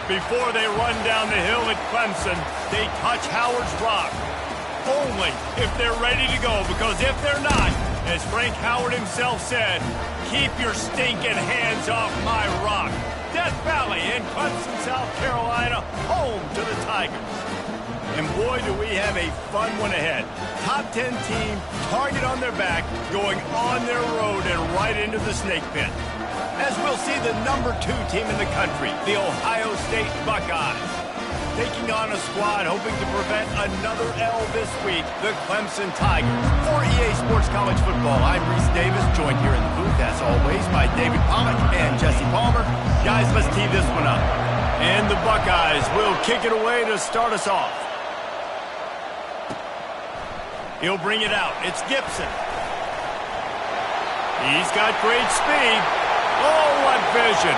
Before they run down the hill at Clemson, they touch Howard's Rock. Only if they're ready to go, because if they're not, as Frank Howard himself said, keep your stinking hands off my rock. Death Valley in Clemson, South Carolina, home to the Tigers. And boy, do we have a fun one ahead. Top 10 team, target on their back, going on their road and right into the snake pit. As we'll see the number 2 team in the country, the Ohio State Buckeyes, taking on a squad hoping to prevent another L this week, the Clemson Tigers. For EA Sports College Football, I'm Reese Davis, joined here in the booth, as always, by David Pollack and Jesse Palmer. Guys, let's tee this one up. And the Buckeyes will kick it away to start us off. He'll bring it out. It's Gibson. He's got great speed. Oh, what vision.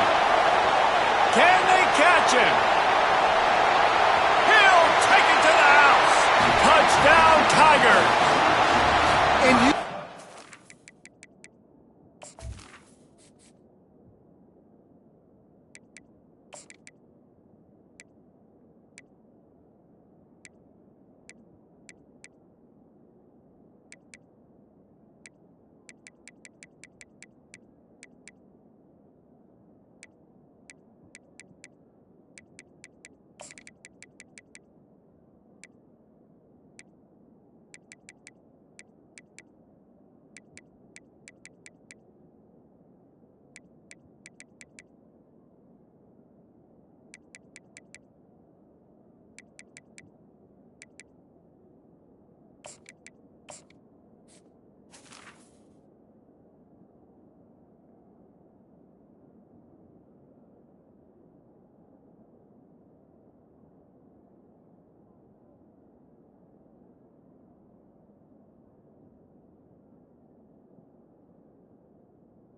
Can they catch him? He'll take it to the house. Touchdown, Tigers. And you...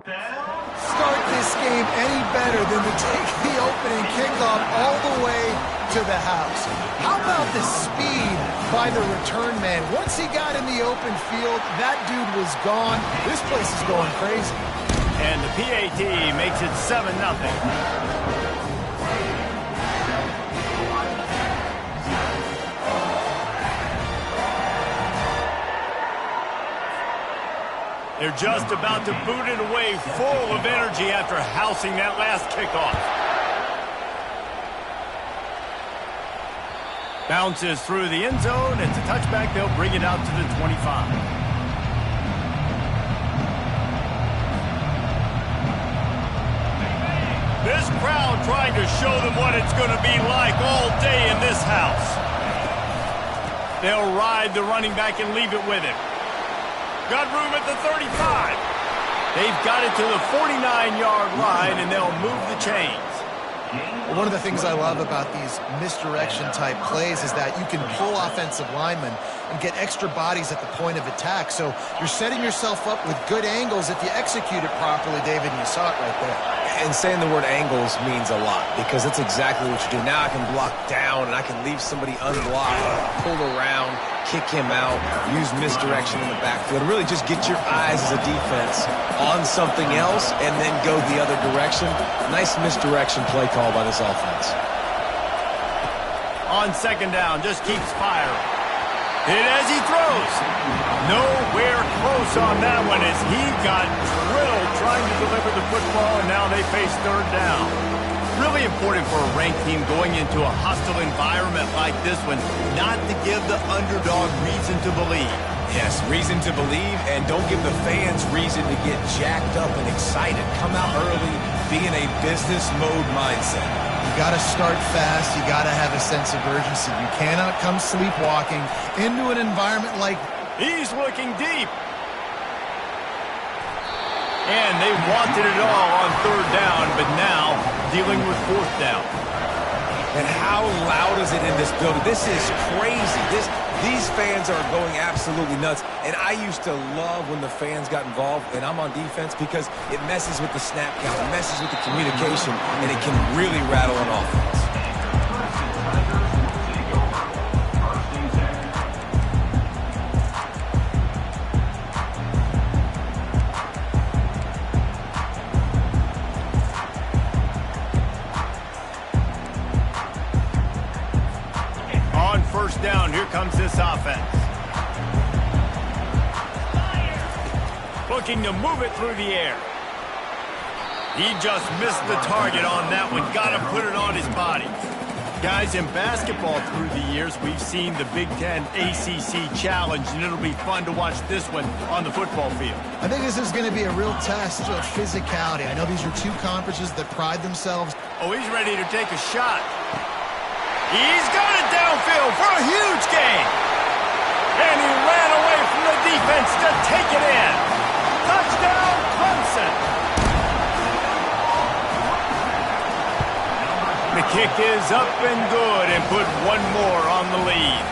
Start this game any better than to take the opening kickoff all the way to the house. How about the speed by the return man? Once he got in the open field, that dude was gone. This place is going crazy. And the PAT makes it 7-0. They're just about to boot it away, full of energy after housing that last kickoff. Bounces through the end zone. It's a touchback. They'll bring it out to the 25. This crowd trying to show them what it's going to be like all day in this house. They'll ride the running back and leave it with him. Got room at the 35. They've got it to the 49-yard line, and they'll move the chains. One of the things I love about these misdirection-type plays is that you can pull offensive linemen and get extra bodies at the point of attack. So you're setting yourself up with good angles if you execute it properly, David, and you saw it right there. And saying the word angles means a lot because that's exactly what you do. Now I can block down and I can leave somebody unblocked, pull around, kick him out, use misdirection in the backfield. Really just get your eyes as a defense on something else and then go the other direction. Nice misdirection play call by this offense. On second down, just keeps firing. Hit as he throws. Nowhere close on that one as he got drilled trying to deliver the football, and now they face third down. Really important for a ranked team going into a hostile environment like this one not to give the underdog reason to believe. Yes, reason to believe, and don't give the fans reason to get jacked up and excited. Come out early, be in a business mode mindset. You got to start fast. You got to have a sense of urgency. You cannot come sleepwalking into an environment like... He's looking deep. And they wanted it all on third down, but now dealing with fourth down. And how loud is it in this building? This is crazy. These fans are going absolutely nuts. And I used to love when the fans got involved, and I'm on defense because it messes with the snap count, it messes with the communication, and it can really rattle an offense. comes this offense. Looking to move it through the air. He just missed the target on that one. Got to put it on his body. Guys, in basketball through the years, we've seen the Big Ten ACC Challenge, and it'll be fun to watch this one on the football field. I think this is going to be a real test of physicality. I know these are two conferences that pride themselves. Oh, he's ready to take a shot. He's got it downfield for a huge gain. And he ran away from the defense to take it in. Touchdown, Clemson. The kick is up and good and put one more on the lead.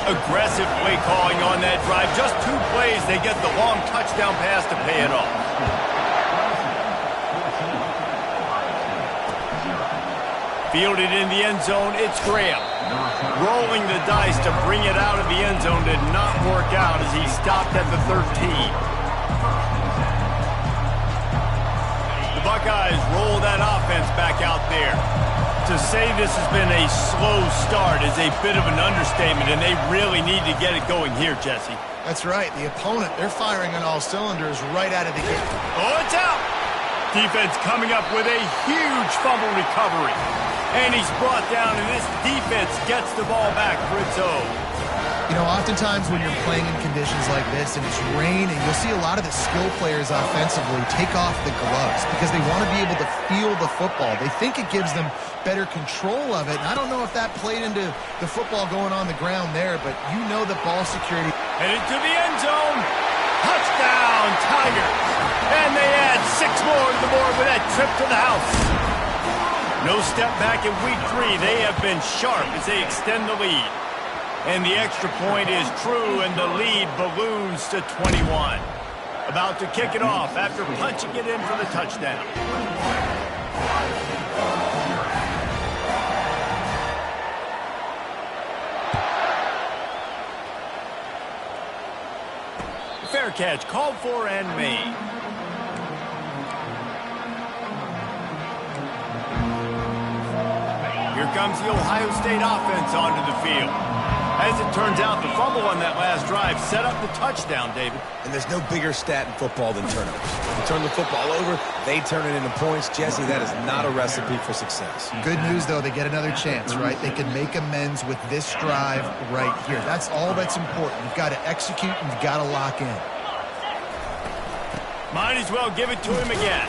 Aggressive play calling on that drive. Just 2 plays, they get the long touchdown pass to pay it off. Fielded in the end zone, it's Graham. Rolling the dice to bring it out of the end zone did not work out as he stopped at the 13. The Buckeyes roll that offense back out there. To say this has been a slow start is a bit of an understatement, and they really need to get it going here, Jesse. That's right. The opponent, they're firing on all cylinders right out of the gate. Oh, it's out! Defense coming up with a huge fumble recovery. And he's brought down, and this defense gets the ball back for its own. You know, oftentimes when you're playing in conditions like this and it's raining, you'll see a lot of the skill players offensively take off the gloves because they want to be able to feel the football. They think it gives them better control of it. And I don't know if that played into the football going on the ground there, but you know the ball security. Headed to the end zone. Touchdown, Tigers. And they add 6 more to the board with that trip to the house. No step back in week 3. They have been sharp as they extend the lead. And the extra point is true, and the lead balloons to 21. About to kick it off after punching it in for the touchdown. Fair catch called for and made. Here comes the Ohio State offense onto the field. As it turns out, the fumble on that last drive set up the touchdown, David. And there's no bigger stat in football than turnovers. You turn the football over, they turn it into points. Jesse, that is not a recipe for success. Good news, though, they get another chance, right? They can make amends with this drive right here. That's all that's important. You've got to execute and you've got to lock in. Might as well give it to him again.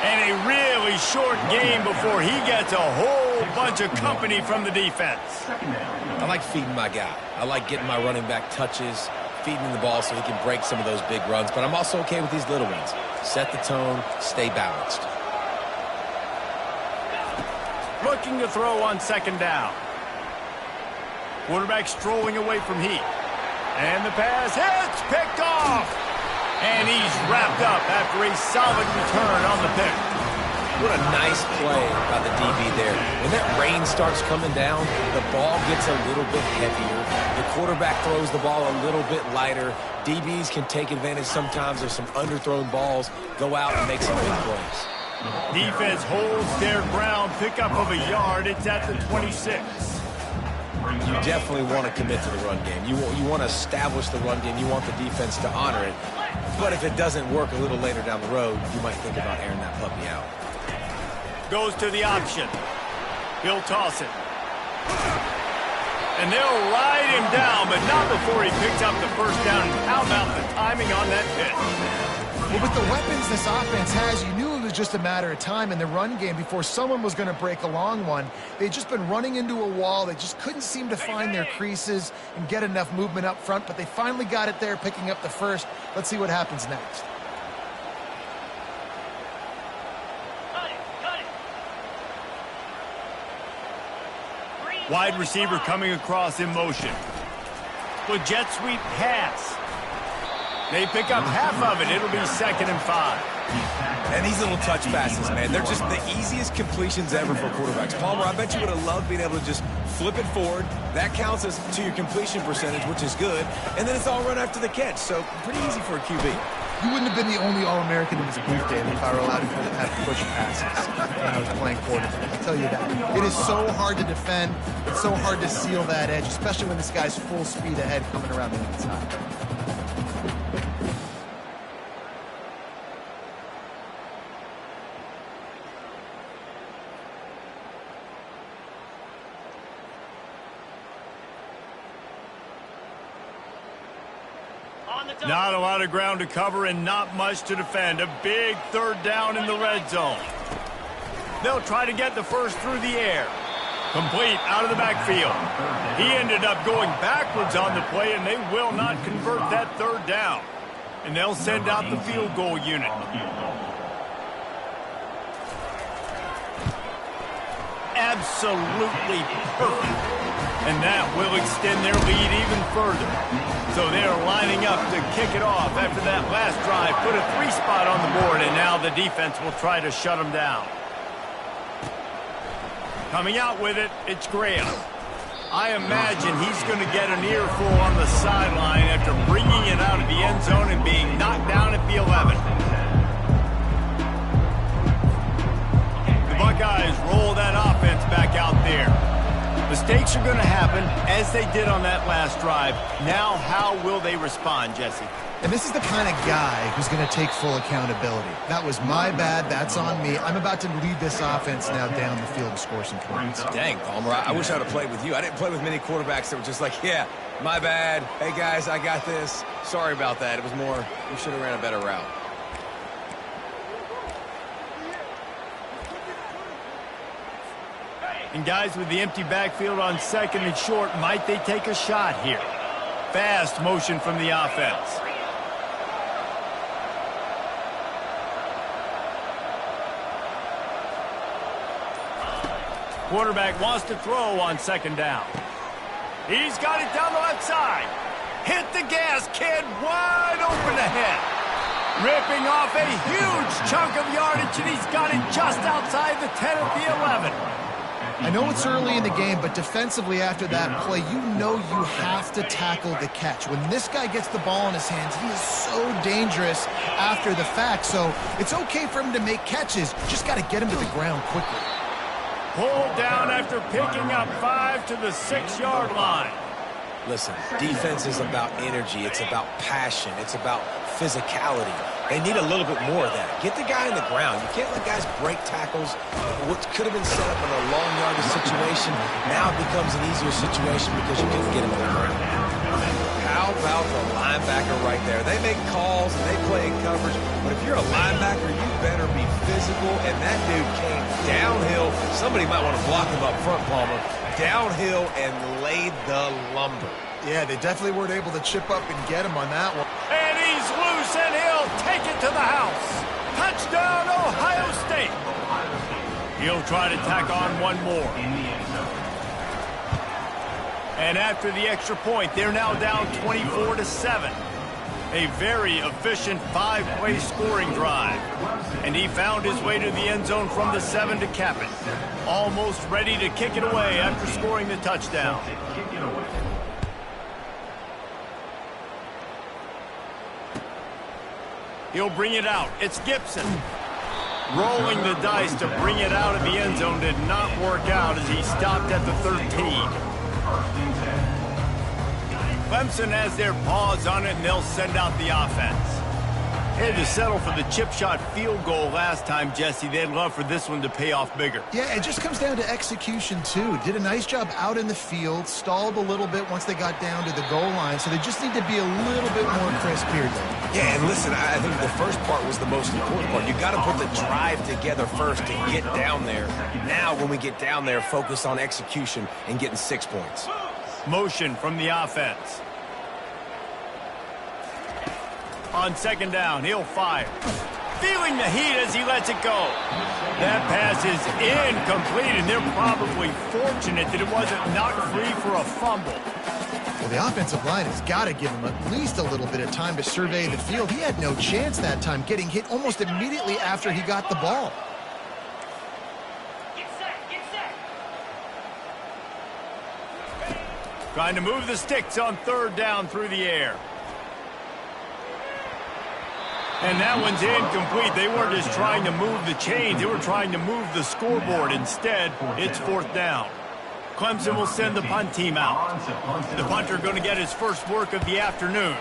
And a really short game before he gets a whole bunch of company from the defense. I like feeding my guy. I like getting my running back touches, feeding him the ball so he can break some of those big runs. But I'm also okay with these little ones. Set the tone, stay balanced. Looking to throw on 2nd down. Quarterback strolling away from heat. And the pass hits, picked off. And he's wrapped up after a solid return on the pick. What a nice play by the DB there. When that rain starts coming down, the ball gets a little bit heavier. The quarterback throws the ball a little bit lighter. DBs can take advantage sometimes of some underthrown balls, go out and make some big plays. Defense holds their ground, pickup of a yard. It's at the 26. You definitely want to commit to the run game. You want to establish the run game. You want the defense to honor it. But if it doesn't work a little later down the road, you might think about airing that puppy out. Goes to the option. He'll toss it. And they'll ride him down, but not before he picks up the first down. How about the timing on that pitch? Well, with the weapons this offense has, you knew it was just a matter of time in the run game before someone was going to break a long one. They'd just been running into a wall. They just couldn't seem to find their creases and get enough movement up front, but they finally got it there, picking up the first. Let's see what happens next. Wide receiver coming across in motion. The jet sweep pass. They pick up half of it. It'll be 2nd and 5. And these little touch passes, man, they're just the easiest completions ever for quarterbacks. Palmer, I bet you would have loved being able to just flip it forward. That counts as to your completion percentage, which is good. And then it's all run after the catch, so pretty easy for a QB. You wouldn't have been the only All-American in this booth, David, if I were allowed to have push passes when I was playing quarterback. I'll tell you that. It is so hard to defend. It's so hard to seal that edge, especially when this guy's full speed ahead coming around the inside. Not a lot of ground to cover and not much to defend. A big third down in the red zone. They'll try to get the first through the air. Complete out of the backfield. He ended up going backwards on the play, and they will not convert that third down. And they'll send out the field goal unit. Absolutely perfect. And that will extend their lead even further. So they're lining up to kick it off after that last drive. Put a 3-spot on the board, and now the defense will try to shut them down. Coming out with it, it's Graham. I imagine he's going to get an earful on the sideline after bringing it out of the end zone and being knocked down at the 11. The Buckeyes roll that offense back out there. Mistakes are going to happen, as they did on that last drive. Now, how will they respond, Jesse? And this is the kind of guy who's going to take full accountability. That was my bad. That's on me. I'm about to lead this offense now down the field and score some points. Dang, Palmer, I wish I would have played with you. I didn't play with many quarterbacks that were just like, yeah, my bad. Hey, guys, I got this. Sorry about that. It was more, we should have ran a better route. And guys, with the empty backfield on second and short, might they take a shot here? Fast motion from the offense. Quarterback wants to throw on second down. He's got it down the left side. Hit the gas, kid. Wide open ahead. Ripping off a huge chunk of yardage, and he's got it just outside the 10 at the 11. I know it's early in the game, but defensively after that play, you know you have to tackle the catch. When this guy gets the ball in his hands, he is so dangerous after the fact. So it's okay for him to make catches. Just got to get him to the ground quickly. Pulled down after picking up 5 to the 6-yard line. Listen, defense is about energy. It's about passion. It's about physicality. They need a little bit more of that. Get the guy in the ground. You can't let guys break tackles. What could have been set up in a long yardage situation now becomes an easier situation because you can get him in the ground. How about the linebacker right there? They make calls and they play in coverage, but if you're a linebacker, you better be physical, and that dude came downhill. Somebody might want to block him up front, Palmer. Downhill and laid the lumber. Yeah, they definitely weren't able to chip up and get him on that one. And he's loose, and he'll take it to the house. Touchdown, Ohio State. He'll try to tack on one more. And after the extra point, they're now down 24-7. A very efficient 5-play scoring drive. And he found his way to the end zone from the 7 to cap it. Almost ready to kick it away after scoring the touchdown. He'll bring it out. It's Gibson. Rolling the dice to bring it out of the end zone did not work out as he stopped at the 13. Clemson has their paws on it, and they'll send out the offense. Had to settle for the chip shot field goal last time, Jesse. They'd love for this one to pay off bigger. Yeah, it just comes down to execution, too. Did a nice job out in the field, stalled a little bit once they got down to the goal line, so they just need to be a little bit more crisp here, though. Yeah, and listen, I think the first part was the most important part. You got to put the drive together first to get down there. Now, when we get down there, focus on execution and getting 6 points. Motion from the offense. On second down, he'll fire. Feeling the heat as he lets it go. That pass is incomplete, and they're probably fortunate that it wasn't knocked free for a fumble. Well, the offensive line has got to give him at least a little bit of time to survey the field. He had no chance that time, getting hit almost immediately after he got the ball. Trying to move the sticks on third down through the air. And that one's incomplete. They weren't just trying to move the chains. They were trying to move the scoreboard. Instead, it's 4th down. Clemson will send the punt team out. The punter going to get his first work of the afternoon.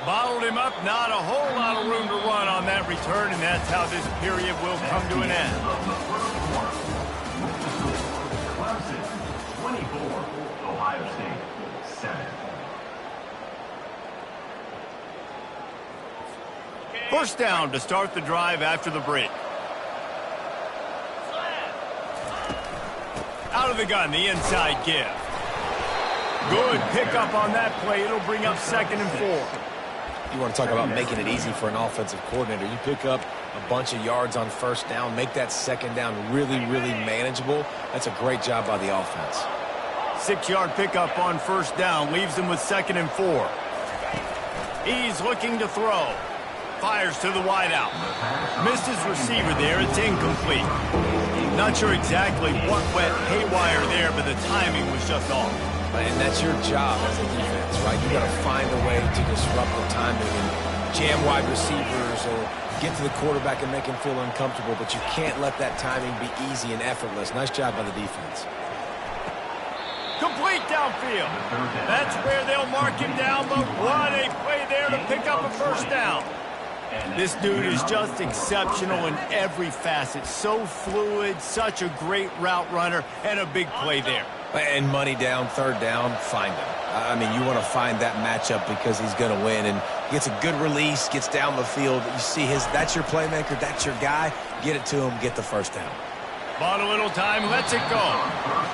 Bottled him up. Not a whole lot of room to run on that return, and that's how this period will come to an end. Clemson, 24. Ohio State, 7. First down to start the drive after the break. Out of the gun, the inside give. Good pickup on that play. It'll bring up 2nd and 4. You want to talk about making it easy for an offensive coordinator. You pick up a bunch of yards on first down, make that 2nd down really, really manageable. That's a great job by the offense. 6-yard pickup on first down leaves him with 2nd and 4. He's looking to throw. Fires to the wideout. Missed his receiver there. It's incomplete. Not sure exactly what went haywire there, but the timing was just off. And that's your job as a defense, right? You got to find a way to disrupt the timing and jam wide receivers or get to the quarterback and make him feel uncomfortable, but you can't let that timing be easy and effortless. Nice job by the defense. Complete downfield. That's where they'll mark him down, but what a play there to pick up a first down. This dude is just exceptional in every facet. So fluid, such a great route runner, and a big play there. And money down, 3rd down, find him. I mean, you want to find that matchup because he's going to win. And gets a good release, gets down the field. You see that's your playmaker, that's your guy. Get it to him, get the first down. Bought a little time, lets it go.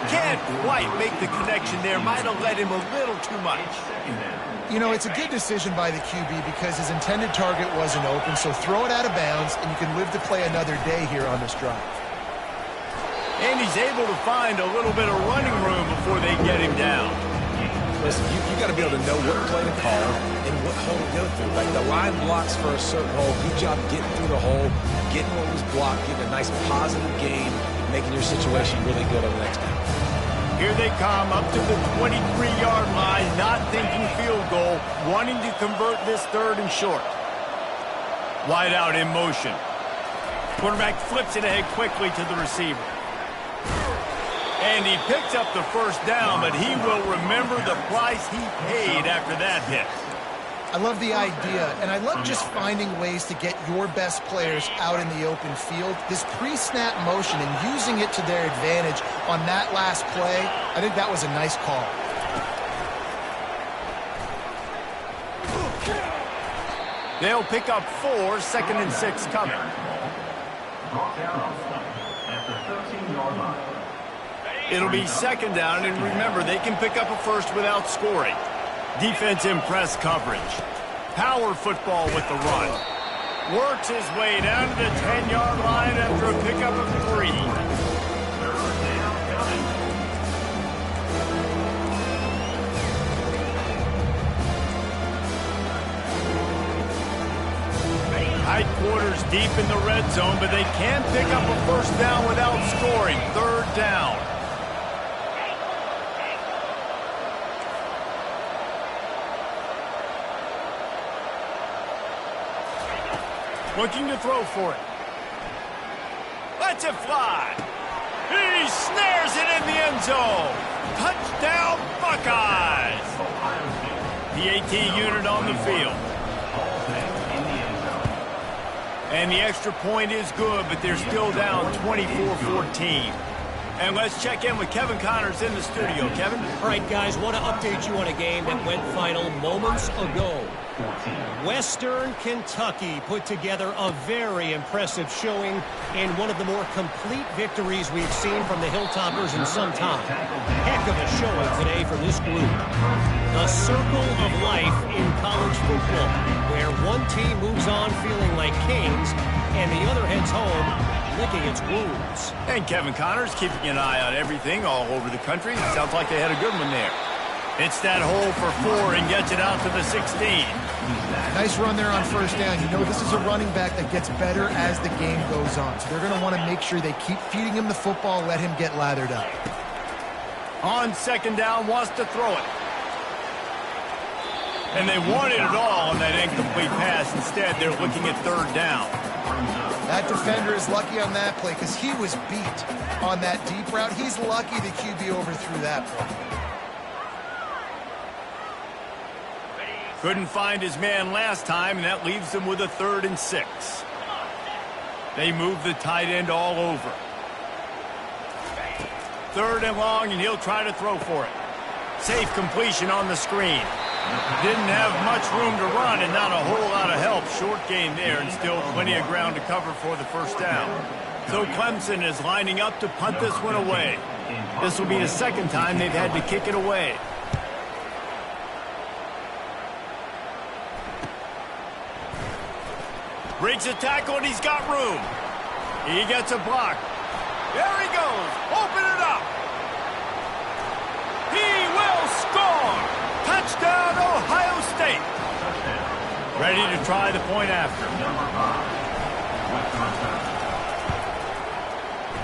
Can't quite make the connection there. Might have let him a little too much. You know, it's a good decision by the QB because his intended target wasn't open, so throw it out of bounds, and you can live to play another day here on this drive. And he's able to find a little bit of running room before they get him down. Listen, you got to be able to know what play to call and what hole to go through. Like the line blocks for a certain hole. Good job getting through the hole, getting what was blocked, getting a nice positive gain, making your situation really good on the next down. Here they come up to the 23-yard line, not thinking field goal, wanting to convert this 3rd and short. Wide out in motion. Quarterback flips it ahead quickly to the receiver. And he picks up the first down, but he will remember the price he paid after that hit. I love the idea, and I love just finding ways to get your best players out in the open field. This pre-snap motion and using it to their advantage on that last play, I think that was a nice call. They'll pick up 4, 2nd and 6 coming. It'll be 2nd down, and remember, they can pick up a first without scoring. Defense in press coverage. Power football with the run. Works his way down to the 10-yard line after a pickup of 3. Tight quarters deep in the red zone, but they can't pick up a first down without scoring. 3rd down. Looking to throw for it. Lets it fly. He snares it in the end zone. Touchdown, Buckeyes. The AT unit on the field. And the extra point is good, but they're still down 24-14. And let's check in with Kevin Connors in the studio. Kevin? All right, guys, want to update you on a game that went final moments ago. Western Kentucky put together a very impressive showing in one of the more complete victories we've seen from the Hilltoppers in some time. Heck of a showing today from this group. The circle of life in college football, where one team moves on feeling like kings and the other heads home licking its wounds. And Kevin Connors keeping an eye on everything all over the country. Sounds like they had a good one there. It's that hole for 4 and gets it out to the 16. Nice run there on first down. You know, this is a running back that gets better as the game goes on. So they're going to want to make sure they keep feeding him the football, let him get lathered up. On 2nd down, wants to throw it. And they wanted it all on that incomplete pass. Instead, they're looking at third down. That defender is lucky on that play because he was beat on that deep route. He's lucky the QB overthrew that play. Couldn't find his man last time, and that leaves them with a 3rd and 6. They move the tight end all over. 3rd and long, and he'll try to throw for it. Safe completion on the screen. Didn't have much room to run and not a whole lot of help. Short game there and still plenty of ground to cover for the first down. So Clemson is lining up to punt this one away. This will be the 2nd time they've had to kick it away. Breaks a tackle and he's got room. He gets a block. There he goes. Open it up. He will score. Touchdown, Ohio State. Ready to try the point after.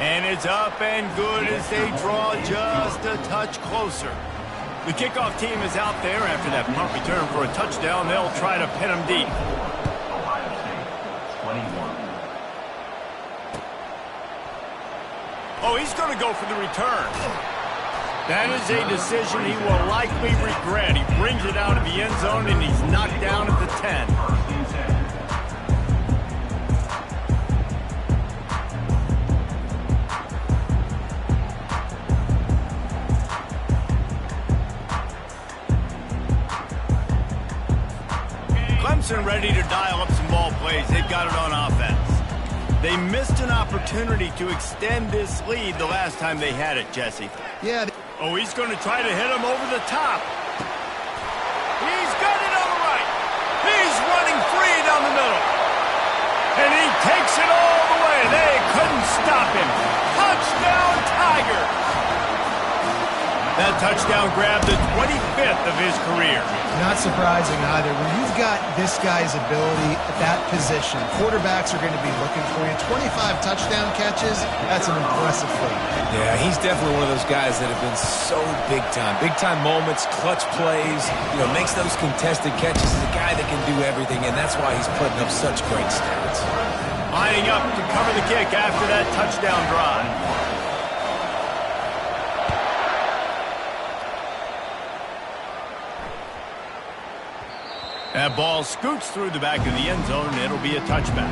And it's up and good as they draw just a touch closer. The kickoff team is out there after that punt return for a touchdown. They'll try to pin him deep. Ohio State, 21. Oh, he's going to go for the return. That is a decision he will likely regret. He brings it out of the end zone, and he's knocked down at the 10. Clemson ready to dial up some ball plays. They've got it on offense. They missed an opportunity to extend this lead the last time they had it, Jesse. Yeah. Oh, he's going to try to hit him over the top. He's got it on the right. He's running free down the middle. And he takes it all the way. They couldn't stop him. Touchdown, Tiger. That touchdown grabbed the 25th of his career. Not surprising either. When you've got this guy's ability at that position, quarterbacks are going to be looking for you. 25 touchdown catches, that's an impressive feat. Yeah, he's definitely one of those guys that have been so big time. Big time moments, clutch plays, makes those contested catches. He's a guy that can do everything, and that's why he's putting up such great stats. Lining up to cover the kick after that touchdown drive. That ball scoots through the back of the end zone, and it'll be a touchback.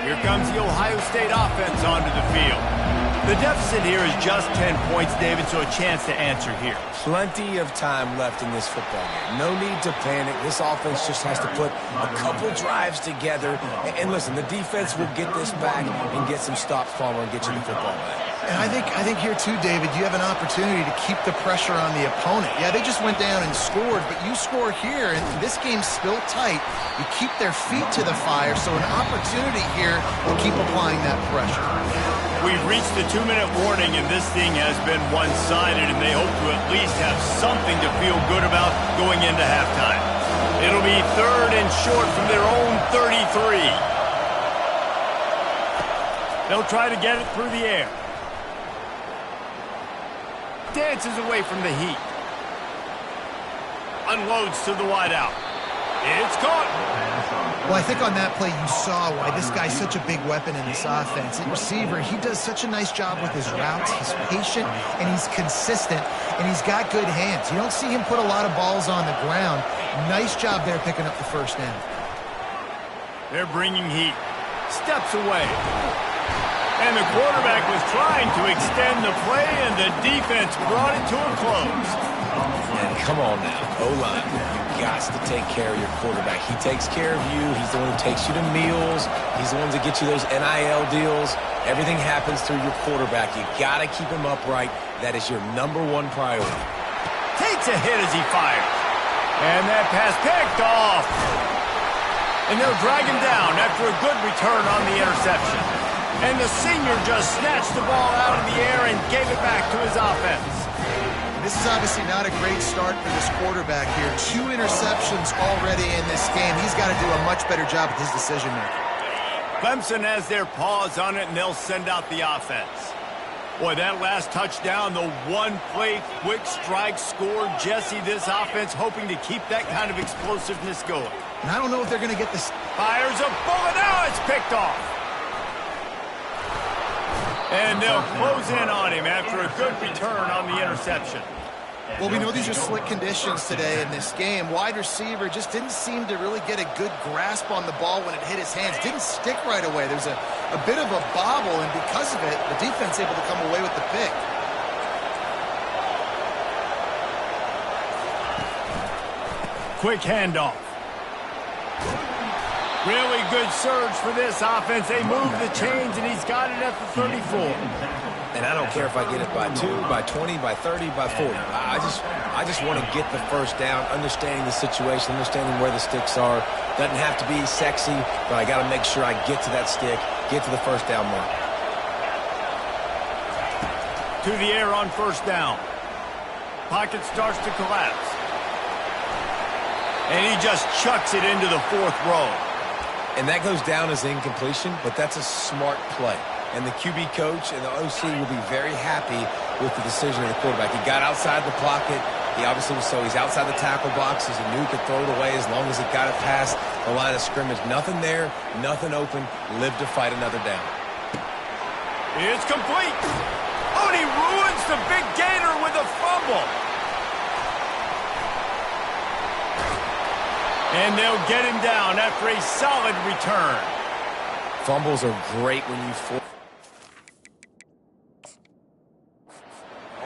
Here comes the Ohio State offense onto the field. The deficit here is just 10 points, David, so a chance to answer here. Plenty of time left in this football game. No need to panic. This offense just has to put a couple drives together. And listen, the defense will get this back and get some stops, Palmer, and get you the football back. And I think here too, David, you have an opportunity to keep the pressure on the opponent. Yeah, they just went down and scored, but you score here, and this game's still tight. You keep their feet to the fire, so an opportunity here to keep applying that pressure. We've reached the 2-minute warning, and this thing has been one-sided, and they hope to at least have something to feel good about going into halftime. It'll be 3rd and short from their own 33. They'll try to get it through the air. Dances away from the heat. Unloads to the wideout. It's caught. Well, I think on that play you saw why this guy's such a big weapon in this offense. At receiver, he does such a nice job with his routes. He's patient, and he's consistent, and he's got good hands. You don't see him put a lot of balls on the ground. Nice job there picking up the first down. They're bringing heat. Steps away. And the quarterback was trying to extend the play, and the defense brought it to a close. And come on now, O-line. You got to take care of your quarterback. He takes care of you. He's the one who takes you to meals. He's the one that gets you those NIL deals. Everything happens through your quarterback. You got to keep him upright. That is your #1 priority. Takes a hit as he fires. And that pass picked off. And they'll drag him down after a good return on the interception. And the senior just snatched the ball out of the air and gave it back to his offense. This is obviously not a great start for this quarterback here. 2 interceptions already in this game. He's got to do a much better job with his decision-making. Clemson has their paws on it, and they'll send out the offense. Boy, that last touchdown, the one-play quick strike scored. Jesse, this offense hoping to keep that kind of explosiveness going. And I don't know if they're going to get this. Fires a bullet. Now it's picked off. And they'll close in on him after a good return on the interception. Well, we know these are slick conditions today in this game. Wide receiver just didn't seem to really get a good grasp on the ball when it hit his hands. Didn't stick right away. There's a bit of a bobble, and because of it, the defense able to come away with the pick. Quick handoff. Really good surge for this offense. They move the chains, and he's got it at the 34. And I don't care if I get it by 2, by 20, by 30, by 40. I just want to get the first down, understanding the situation, understanding where the sticks are. Doesn't have to be sexy, but I got to make sure I get to that stick, get to the first down mark. To the air on first down. Pocket starts to collapse. And he just chucks it into the 4th row. And that goes down as incompletion, but that's a smart play. And the QB coach and the OC will be very happy with the decision of the quarterback. He got outside the pocket. He obviously so he's outside the tackle box. He knew he could throw it away as long as he got it past the line of scrimmage. Nothing there, nothing open. Live to fight another down. It's complete. Oh, and he ruins the big gainer with a fumble. And they'll get him down after a solid return. Fumbles are great when you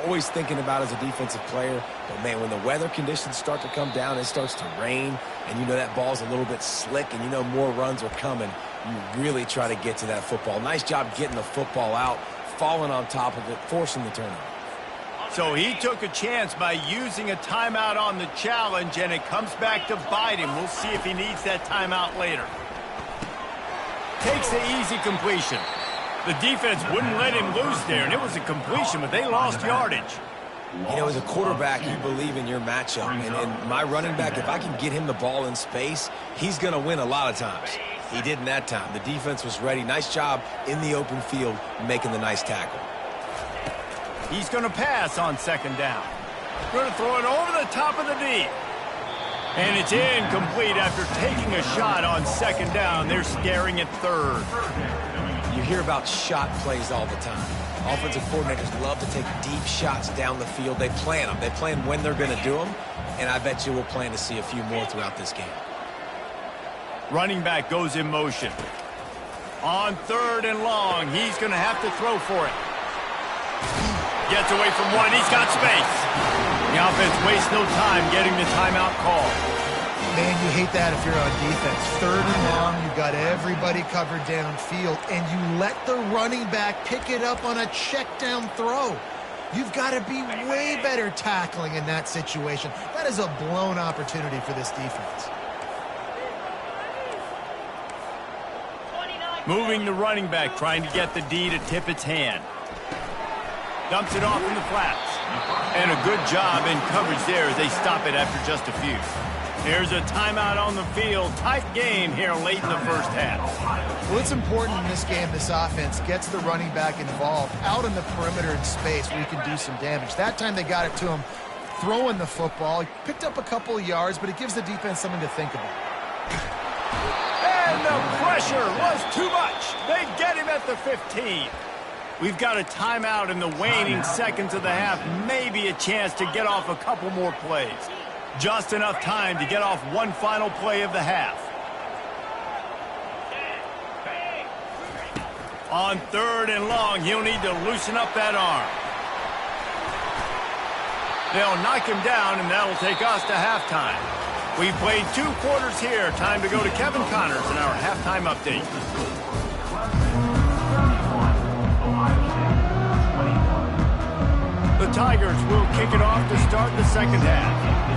always thinking about as a defensive player, but man, when the weather conditions start to come down, it starts to rain, and you know that ball's a little bit slick, and you know more runs are coming, you really try to get to that football. Nice job getting the football out, falling on top of it, forcing the turnover. So he took a chance by using a timeout on the challenge, and it comes back to bite him. We'll see if he needs that timeout later. Takes the easy completion. The defense wouldn't let him loose there, and it was a completion, but they lost yardage. You know, as a quarterback, you believe in your matchup. And my running back, if I can get him the ball in space, he's going to win a lot of times. He didn't that time. The defense was ready. Nice job in the open field making the nice tackle. He's going to pass on 2nd down. Going to throw it over the top of the D. And it's incomplete after taking a shot on 2nd down. They're staring at 3rd. You hear about shot plays all the time. Offensive coordinators love to take deep shots down the field. They plan them. They plan when they're going to do them. And I bet you we'll plan to see a few more throughout this game. Running back goes in motion. On 3rd and long, he's going to have to throw for it. Gets away from one. He's got space. The offense wastes no time getting the timeout call. Man, you hate that if you're on defense. 3rd and long, you've got everybody covered downfield, and you let the running back pick it up on a check down throw. You've got to be way better tackling in that situation. That is a blown opportunity for this defense. Moving the running back, trying to get the D to tip its hand. Dumps it off in the flats. And a good job in coverage there as they stop it after just a few. There's a timeout on the field. Tight game here late in the first half. Well, it's important in this game this offense gets the running back involved out in the perimeter in space where you can do some damage. That time they got it to him throwing the football. He picked up a couple of yards, but it gives the defense something to think about. And the pressure was too much. They get him at the 15. We've got a timeout in the waning seconds of the half. Maybe a chance to get off a couple more plays. Just enough time to get off one final play of the half. On 3rd and long, he'll need to loosen up that arm. They'll knock him down, and that'll take us to halftime. We played 2 quarters here. Time to go to Kevin Connors in our halftime update. The Tigers will kick it off to start the second half.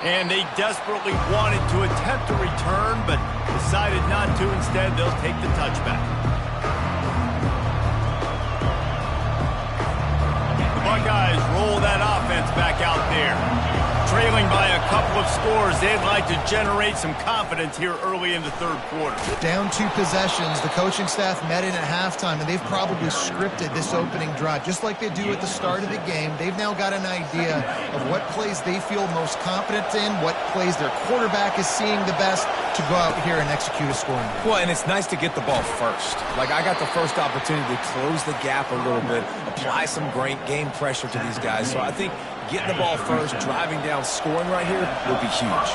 And they desperately wanted to attempt a return, but decided not to. Instead, they'll take the touchback. The Buckeyes roll that offense back out there. Trailing by a couple of scores, they'd like to generate some confidence here early in the third quarter. Down 2 possessions, the coaching staff met in at halftime, and they've probably scripted this opening drive. Just like they do at the start of the game, they've now got an idea of what plays they feel most confident in, what plays their quarterback is seeing the best to go out here and execute a scoring. Well, and it's nice to get the ball first. Like, I got the first opportunity to close the gap a little bit, apply some great game pressure to these guys. So I think getting the ball first, driving down, scoring right here would be huge.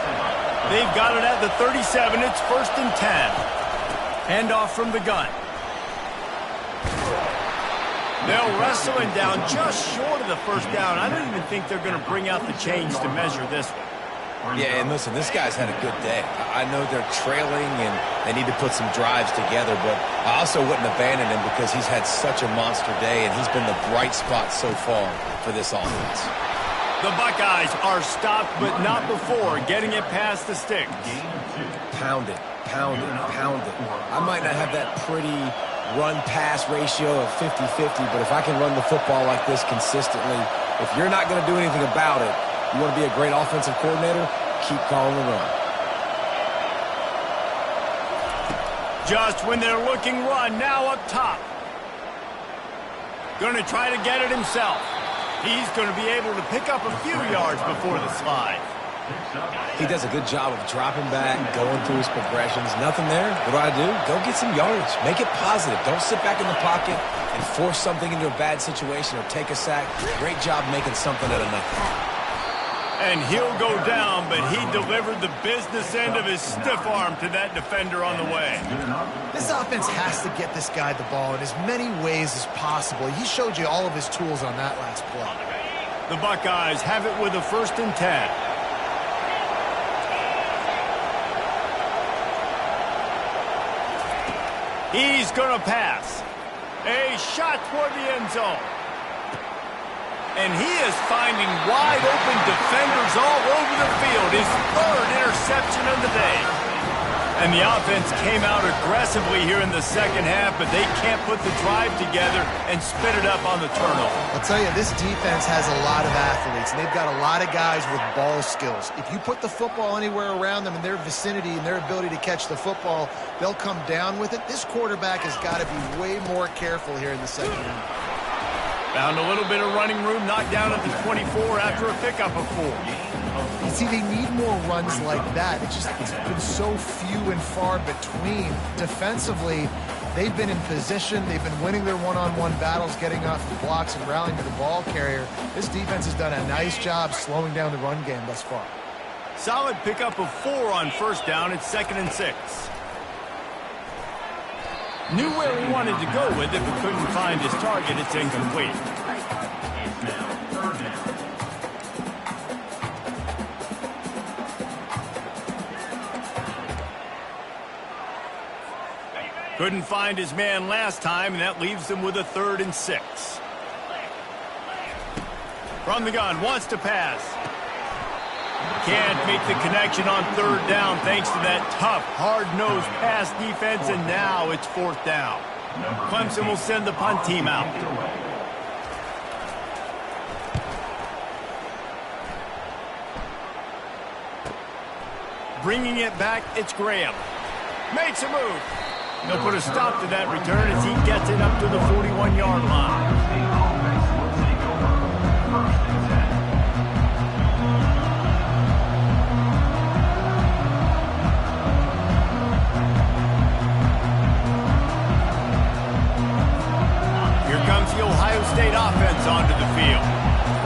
They've got it at the 37. It's 1st and 10. Handoff from the gun. They'll wrestle him down just short of the first down. I don't even think they're going to bring out the chains to measure this one. Yeah, and listen, this guy's had a good day. I know they're trailing and they need to put some drives together, but I also wouldn't abandon him because he's had such a monster day and he's been the bright spot so far for this offense. The Buckeyes are stopped, but not before getting it past the sticks. Pound it, pound it, pound it. I might not have that pretty run-pass ratio of 50-50, but if I can run the football like this consistently, if you're not going to do anything about it, you want to be a great offensive coordinator, keep calling the run. Just when they're looking run, now up top. Going to try to get it himself. He's going to be able to pick up a few yards before the slide. He does a good job of dropping back, going through his progressions. Nothing there. What do? Go get some yardage. Make it positive. Don't sit back in the pocket and force something into a bad situation or take a sack. Great job making something out of nothing. And he'll go down, but he delivered the business end of his stiff arm to that defender on the way. This offense has to get this guy the ball in as many ways as possible. He showed you all of his tools on that last play. The Buckeyes have it with a 1st and 10. He's going to pass. A shot toward the end zone. And he is finding wide-open defenders all over the field. His 3rd interception of the day. And the offense came out aggressively here in the second half, but they can't put the drive together and spit it up on the turnover. I'll tell you, this defense has a lot of athletes, and they've got a lot of guys with ball skills. If you put the football anywhere around them in their vicinity and their ability to catch the football, they'll come down with it. This quarterback has got to be way more careful here in the second half. Found a little bit of running room, knocked down at the 24 after a pickup of 4. You see, they need more runs like that. It's been so few and far between. Defensively, they've been in position. They've been winning their one-on-one battles, getting off the blocks and rallying to the ball carrier. This defense has done a nice job slowing down the run game thus far. Solid pickup of 4 on 1st down. It's 2nd and 6. Knew where he wanted to go with it, but couldn't find his target. It's incomplete. Couldn't find his man last time, and that leaves him with a 3rd and 6. From the gun, wants to pass. Can't make the connection on 3rd down thanks to that tough, hard-nosed pass defense, and now it's 4th down. Clemson will send the punt team out. Bringing it back, it's Graham. Makes a move. They'll put a stop to that return as he gets it up to the 41-yard line. State offense onto the field.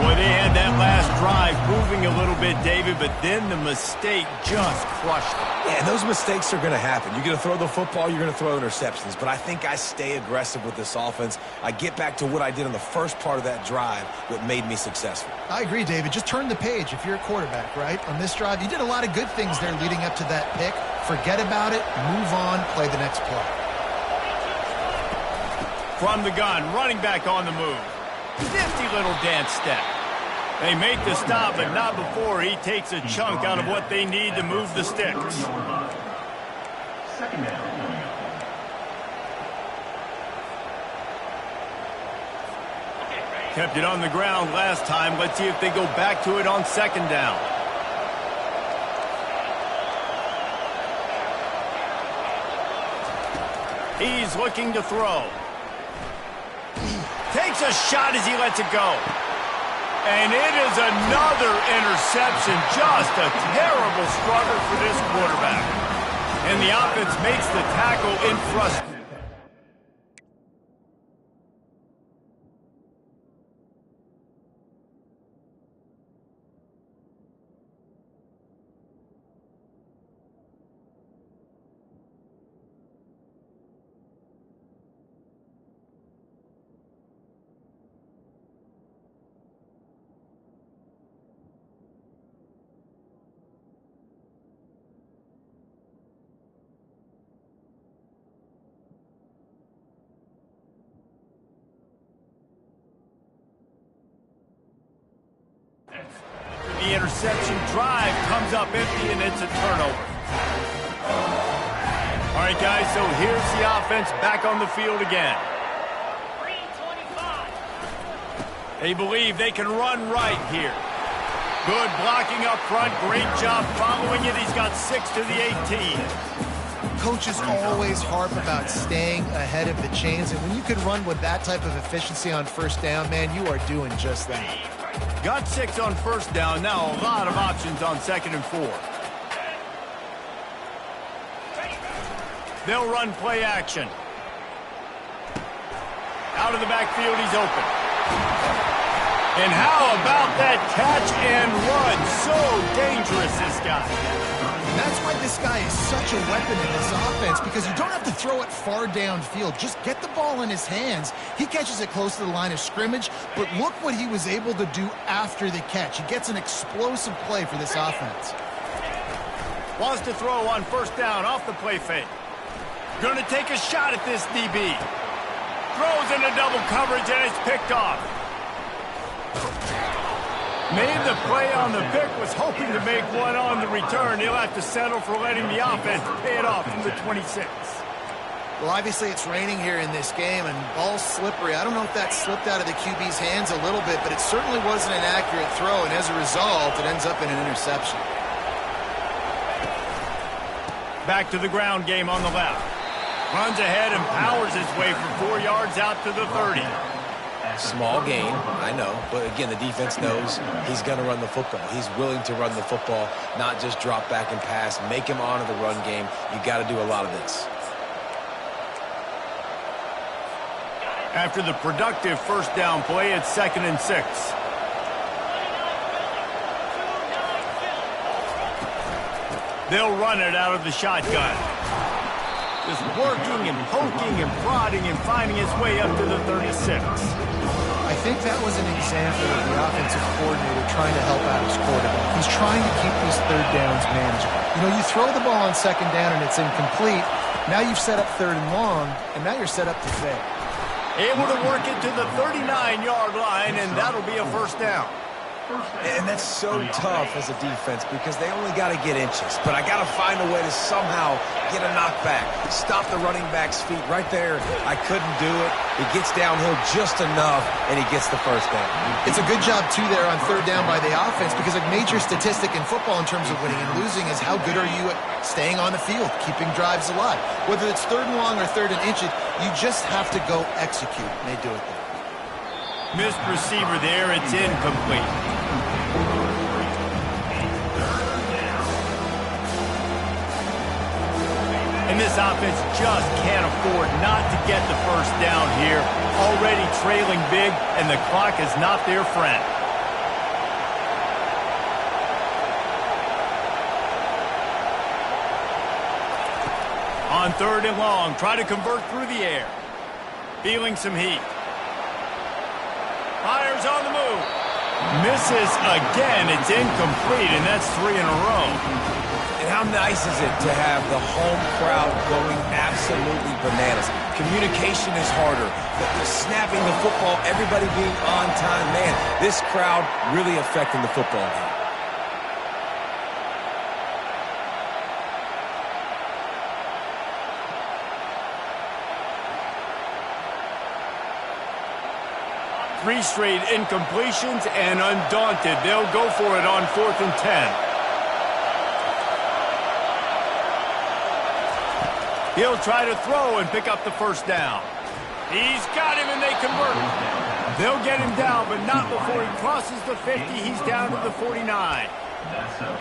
Boy, they had that last drive moving a little bit, David, but then the mistake just crushed them. Yeah, and those mistakes are going to happen. You're going to throw the football, you're going to throw interceptions, but I think I stay aggressive with this offense. I get back to what I did in the first part of that drive, what made me successful. I agree, David. Just turn the page if you're a quarterback, right? On this drive, you did a lot of good things there leading up to that pick. Forget about it, move on, play the next play. From the gun, running back on the move. Nifty little dance step. They make the stop, but not before he takes a chunk out of what they need to move the sticks. Second down. Kept it on the ground last time. Let's see if they go back to it on 2nd down. He's looking to throw. Takes a shot as he lets it go. And it is another interception. Just a terrible struggle for this quarterback. And the offense makes the tackle in frustration. The interception drive comes up empty, and it's a turnover. All right, guys, so here's the offense back on the field again. They believe they can run right here. Good blocking up front. Great job following it. He's got 6 to the 18. Coaches always harp about staying ahead of the chains, and when you can run with that type of efficiency on first down, man, you are doing just that. Got 6 on first down. Now a lot of options on 2nd and 4. They'll run play action. Out of the backfield, he's open. And how about that catch and run? So dangerous, this guy. And that's why this guy is such a weapon in this offense, because you don't have to throw it far downfield. Just get the ball in his hands. He catches it close to the line of scrimmage, but look what he was able to do after the catch. He gets an explosive play for this offense. Wants to throw on first down off the play fake. Going to take a shot at this DB. Throws into double coverage, and it's picked off. Made the play on the pick, was hoping to make one on the return. He'll have to settle for letting the offense pay it off from the 26. Well, obviously it's raining here in this game, and ball's slippery. I don't know if that slipped out of the QB's hands a little bit, but it certainly wasn't an accurate throw, and as a result, it ends up in an interception. Back to the ground game on the left. Runs ahead and powers his way for 4 yards out to the 30. Small gain, I know, but again, the defense knows he's going to run the football. He's willing to run the football, not just drop back and pass, make him honor the run game. You got to do a lot of this. After the productive first down play, it's 2nd and 6. They'll run it out of the shotgun. Just working and poking and prodding and finding his way up to the 36. I think that was an example of the offensive coordinator trying to help out his quarterback. He's trying to keep these third downs manageable. You know, you throw the ball on 2nd down and it's incomplete. Now you've set up 3rd and long, and now you're set up to fail. Able to work it to the 39-yard line, and that'll be a first down. And that's so tough as a defense because they only got to get inches. But I got to find a way to somehow get a knockback, stop the running back's feet right there. I couldn't do it. He gets downhill just enough, and he gets the first down. It's a good job, too, there on 3rd down by the offense, because a major statistic in football in terms of winning and losing is how good are you at staying on the field, keeping drives alive. Whether it's 3rd and long or 3rd and inches, you just have to go execute, and they do it there. Missed receiver there. It's incomplete. And this offense just can't afford not to get the first down here. Already trailing big, and the clock is not their friend. On 3rd and long, try to convert through the air. Feeling some heat. Fires on the move. Misses again. It's incomplete, and that's 3 in a row. And how nice is it to have the home crowd going absolutely bananas? Communication is harder. The snapping the football, everybody being on time. Man, this crowd really affecting the football game. Three straight incompletions, and undaunted, they'll go for it on 4th and 10. He'll try to throw and pick up the first down. He's got him, and they convert. They'll get him down, but not before he crosses the 50. He's down to the 49.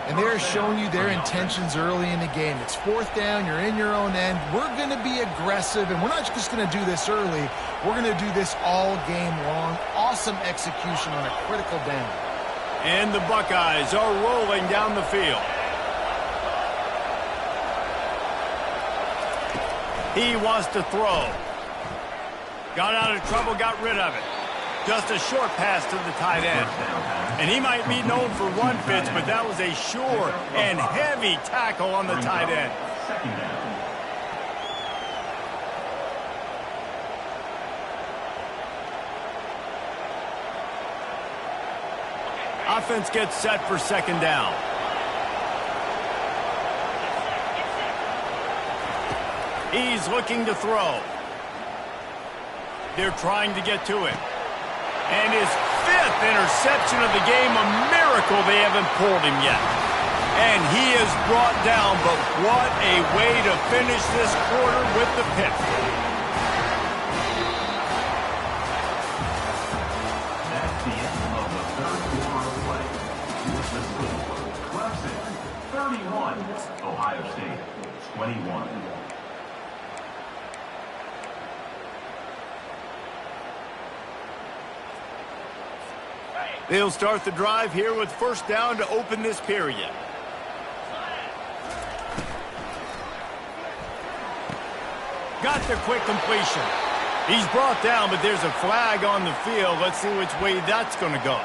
And they're showing you their intentions early in the game. It's 4th down. You're in your own end. We're going to be aggressive, and we're not just going to do this early. We're going to do this all game long. Awesome execution on a critical down. And the Buckeyes are rolling down the field. He wants to throw. Got out of trouble, got rid of it. Just a short pass to the tight end. And he might be known for run fits, but that was a sure and heavy tackle on the tight end. Offense gets set for 2nd down. He's looking to throw. They're trying to get to it. And his 5th interception of the game, a miracle they haven't pulled him yet. And he is brought down, but what a way to finish this quarter with the pick. That's the end of the 3rd quarter of play. With the score, Clemson 31, Ohio State 21. They'll start the drive here with 1st down to open this period. Got the quick completion. He's brought down, but there's a flag on the field. Let's see which way that's going to go.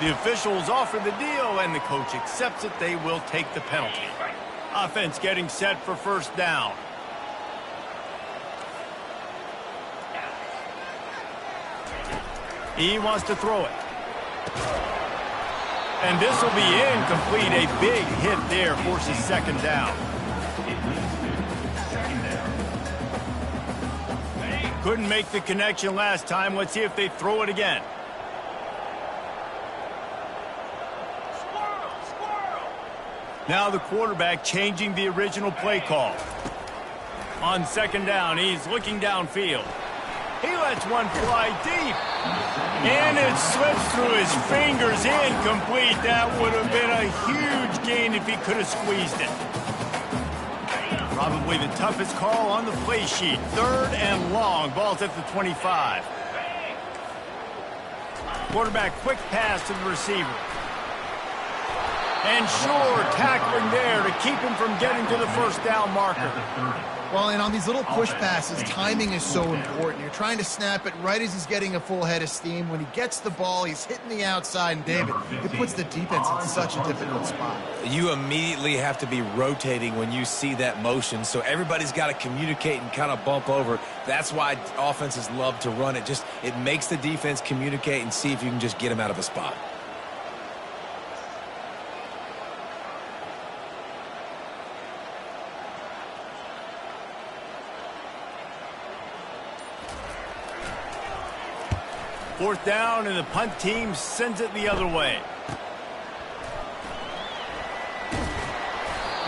The officials offer the deal, and the coach accepts it. They will take the penalty. Offense getting set for 1st down. He wants to throw it. And this will be incomplete. A big hit there forces 2nd down. Couldn't make the connection last time. Let's see if they throw it again. Now the quarterback changing the original play call. On 2nd down, he's looking downfield. He lets one fly deep. And it slips through his fingers, incomplete. That would have been a huge gain if he could have squeezed it. Probably the toughest call on the play sheet. 3rd and long. Ball's at the 25. Quarterback quick pass to the receiver. And sure, tackling there to keep him from getting to the 1st down marker. Well, and on these little push passes, timing is so important. You're trying to snap it right as he's getting a full head of steam. When he gets the ball, he's hitting the outside, and David, it puts the defense in such a difficult spot. You immediately have to be rotating when you see that motion, so everybody's got to communicate and kind of bump over. That's why offenses love to run it. It makes the defense communicate and see if you can just get him out of a spot. Fourth down, and the punt team sends it the other way.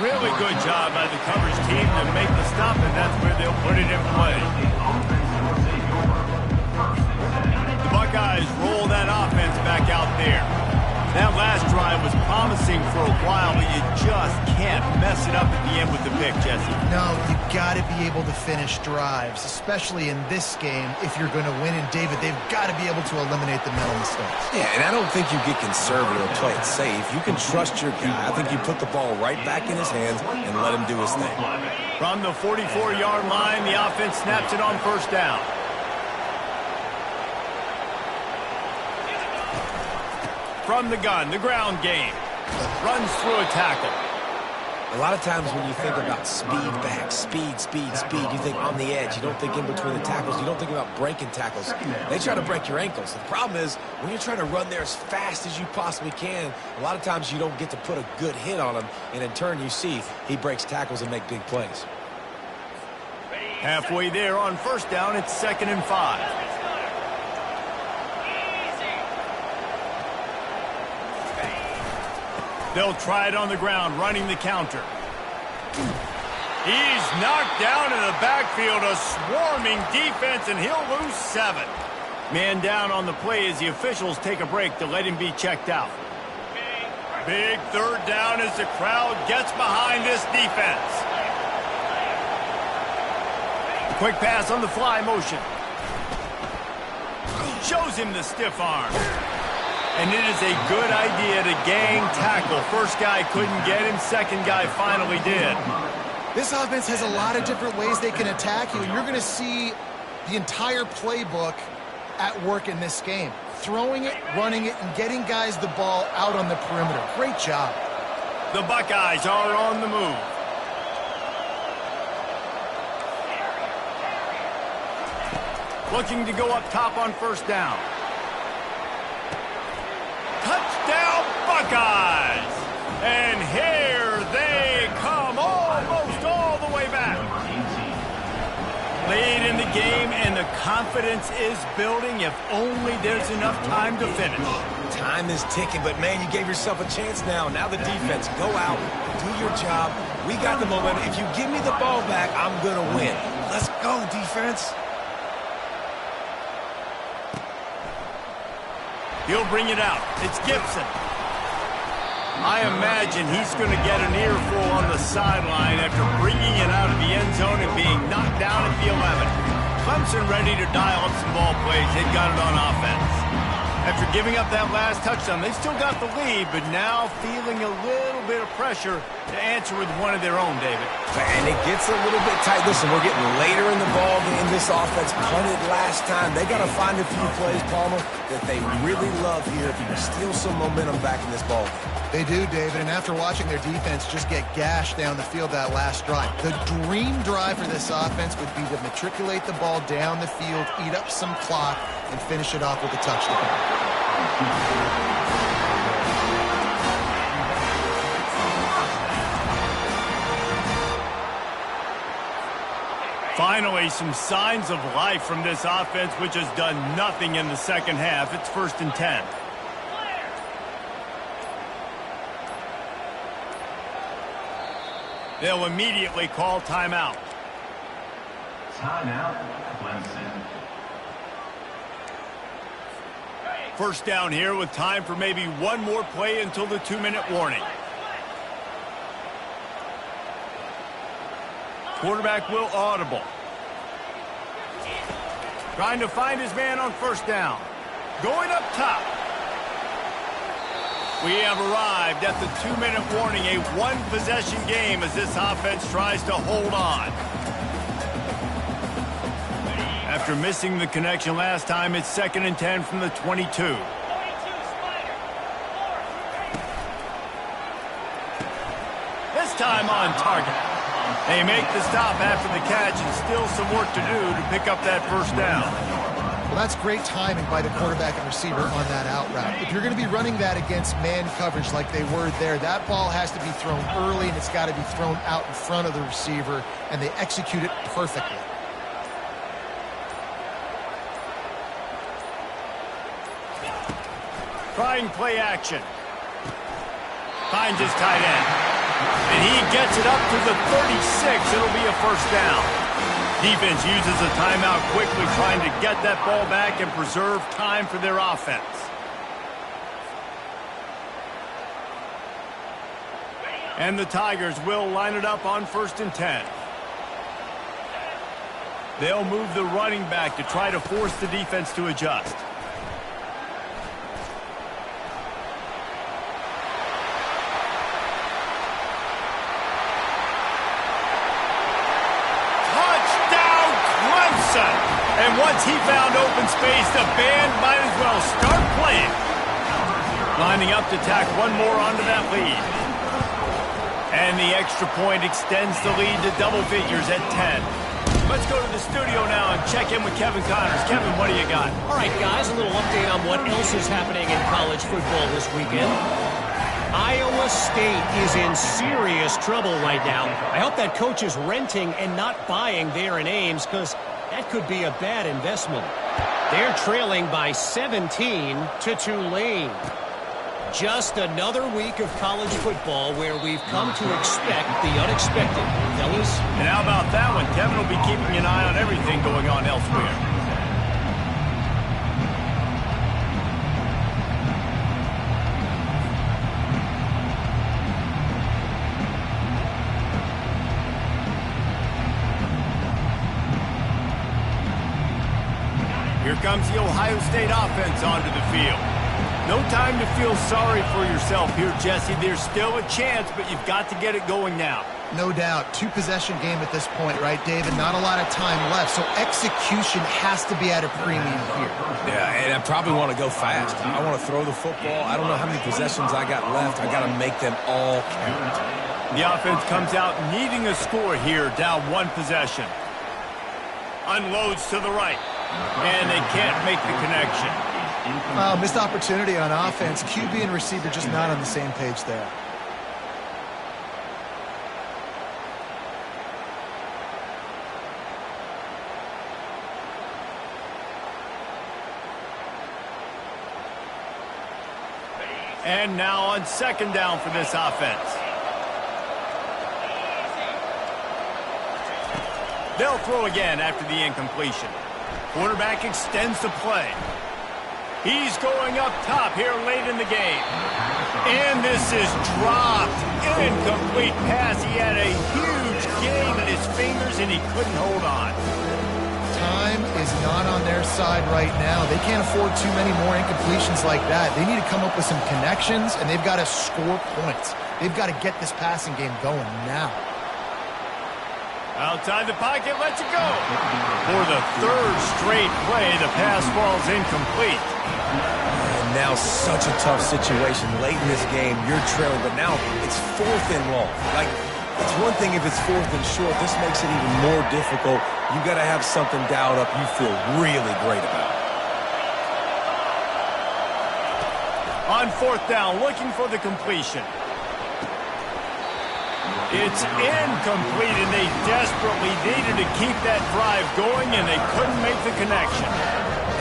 Really good job by the coverage team to make the stop, and that's where they'll put it in play. The Buckeyes roll that offense back out there. That last drive was promising for a while, but you just can't mess it up at the end with the pick, Jesse. No, you got to be able to finish drives, especially in this game if you're going to win. And, David, they've got to be able to eliminate the mental mistakes. Yeah, and I don't think you get conservative or play it safe. You can trust your guy. I think you put the ball right back in his hands and let him do his thing. From the 44-yard line, the offense snaps it on 1st down. From the gun, the ground game. Runs through a tackle. A lot of times when you think about speed back, speed, you think on the edge. You don't think in between the tackles. You don't think about breaking tackles. They try to break your ankles. The problem is when you're trying to run there as fast as you possibly can, a lot of times you don't get to put a good hit on him, and in turn you see he breaks tackles and make big plays. Halfway there on 1st down, it's 2nd and 5. They'll try it on the ground, running the counter. He's knocked down in the backfield, a swarming defense, and he'll lose 7. Man down on the play as the officials take a break to let him be checked out. Big third down as the crowd gets behind this defense. Quick pass on the fly motion. Shows him the stiff arm. And it is a good idea to gang tackle. First guy couldn't get him, second guy finally did. This offense has a lot of different ways they can attack you. You're going to see the entire playbook at work in this game. Throwing it, running it, and getting guys the ball out on the perimeter. Great job. The Buckeyes are on the move. Looking to go up top on first down. Touchdown, Buckeyes! And here they come, almost all the way back. Late in the game, and the confidence is building if only there's enough time to finish. Time is ticking, but, man, you gave yourself a chance now. Now the defense, go out, do your job. We got the momentum. If you give me the ball back, I'm going to win. Let's go, defense. He'll bring it out. It's Gibson. I imagine he's going to get an earful on the sideline after bringing it out of the end zone and being knocked down at the 11. Clemson ready to dial up some ball plays. They've got it on offense. After giving up that last touchdown, they still got the lead, but now feeling a little bit of pressure to answer with one of their own, David. And it gets a little bit tight. Listen, we're getting later in the ball game. This offense punted last time. They got to find a few plays, Palmer, that they really love here if you can steal some momentum back in this ball game. They do, David, and after watching their defense just get gashed down the field that last drive, the dream drive for this offense would be to matriculate the ball down the field, eat up some clock, and finish it off with a touchdown. Finally, some signs of life from this offense, which has done nothing in the second half. It's 1st and 10. They'll immediately call timeout. Timeout, Clemson. First down here with time for maybe one more play until the 2-minute warning. Quarterback will audible. Trying to find his man on first down. Going up top. We have arrived at the 2-minute warning, a one-possession game as this offense tries to hold on. After missing the connection last time, it's 2nd and 10 from the 22. This time on target. They make the stop after the catch, and still some work to do to pick up that first down. Well, that's great timing by the quarterback and receiver on that out route. If you're going to be running that against man coverage like they were there, that ball has to be thrown early, and it's got to be thrown out in front of the receiver, and they execute it perfectly. Trying play action. Finds his tight end. And he gets it up to the 36. It'll be a first down. Defense uses a timeout quickly, trying to get that ball back and preserve time for their offense. And the Tigers will line it up on 1st and 10. They'll move the running back to try to force the defense to adjust. And once he found open space, the band might as well start playing. Lining up to tack one more onto that lead. And the extra point extends the lead to double figures at 10. Let's go to the studio now and check in with Kevin Connors. Kevin, what do you got? All right, guys, a little update on what else is happening in college football this weekend. Iowa State is in serious trouble right now. I hope that coach is renting and not buying there in Ames, because that could be a bad investment. They're trailing by 17 to Tulane. Just another week of college football where we've come to expect the unexpected. fellas. And how about that one? Kevin will be keeping an eye on everything going on elsewhere. Here comes the Ohio State offense onto the field. No time to feel sorry for yourself here, Jesse. There's still a chance, but you've got to get it going now. No doubt. Two-possession game at this point, right, David? Not a lot of time left, so execution has to be at a premium here. Yeah, and I probably want to go fast. I want to throw the football. I don't know how many possessions I got left. I got to make them all count. The offense comes out needing a score here, down one possession. Unloads to the right, and they can't make the connection. Missed opportunity on offense. QB and receiver just not on the same page there. And now on second down for this offense. They'll throw again after the incompletion. Quarterback extends the play. He's going up top here late in the game. And this is dropped. Incomplete pass. He had a huge gain in his fingers, and he couldn't hold on. Time is not on their side right now. They can't afford too many more incompletions like that. They need to come up with some connections, and they've got to score points. They've got to get this passing game going now. Outside the pocket, lets it go. For the third straight play, the pass falls incomplete. And now such a tough situation. Late in this game, you're trailing, but now it's 4th and long. Like, it's one thing if it's 4th and short. This makes it even more difficult. You got to have something dialed up you feel really great about. On 4th down, looking for the completion. It's incomplete, and they desperately needed to keep that drive going, and they couldn't make the connection.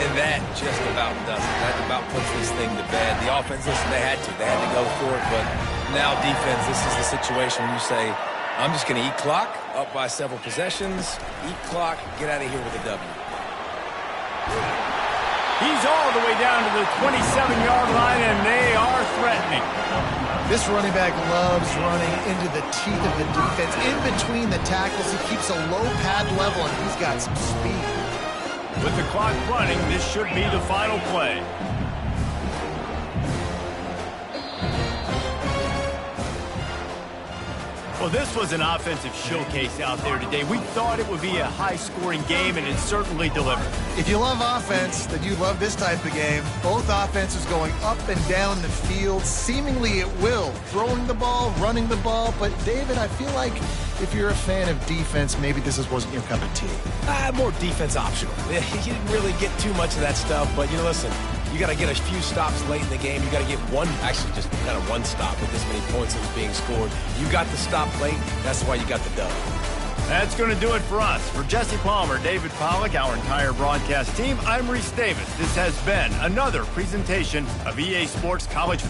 And that just about does it. That about puts this thing to bed. The offense, listen, they had to go for it, but now defense, this is the situation where you say, I'm just going to eat clock, up by several possessions, eat clock, get out of here with a W. He's all the way down to the 27-yard line, and they are threatening. This running back loves running into the teeth of the defense. In between the tackles, he keeps a low pad level, and he's got some speed. With the clock running, this should be the final play. Well, this was an offensive showcase out there today. We thought it would be a high-scoring game, and it certainly delivered. If you love offense, then you love this type of game. Both offenses going up and down the field, seemingly at will. Throwing the ball, running the ball. But, David, I feel like if you're a fan of defense, maybe this wasn't your cup of tea. More defense optional. You didn't really get too much of that stuff, but, listen, you got to get a few stops late in the game. You got to get one stop with this many points that was being scored. You got the stop late. That's why you got the dub. That's going to do it for us. For Jesse Palmer, David Pollack, our entire broadcast team, I'm Reese Davis. This has been another presentation of EA Sports College.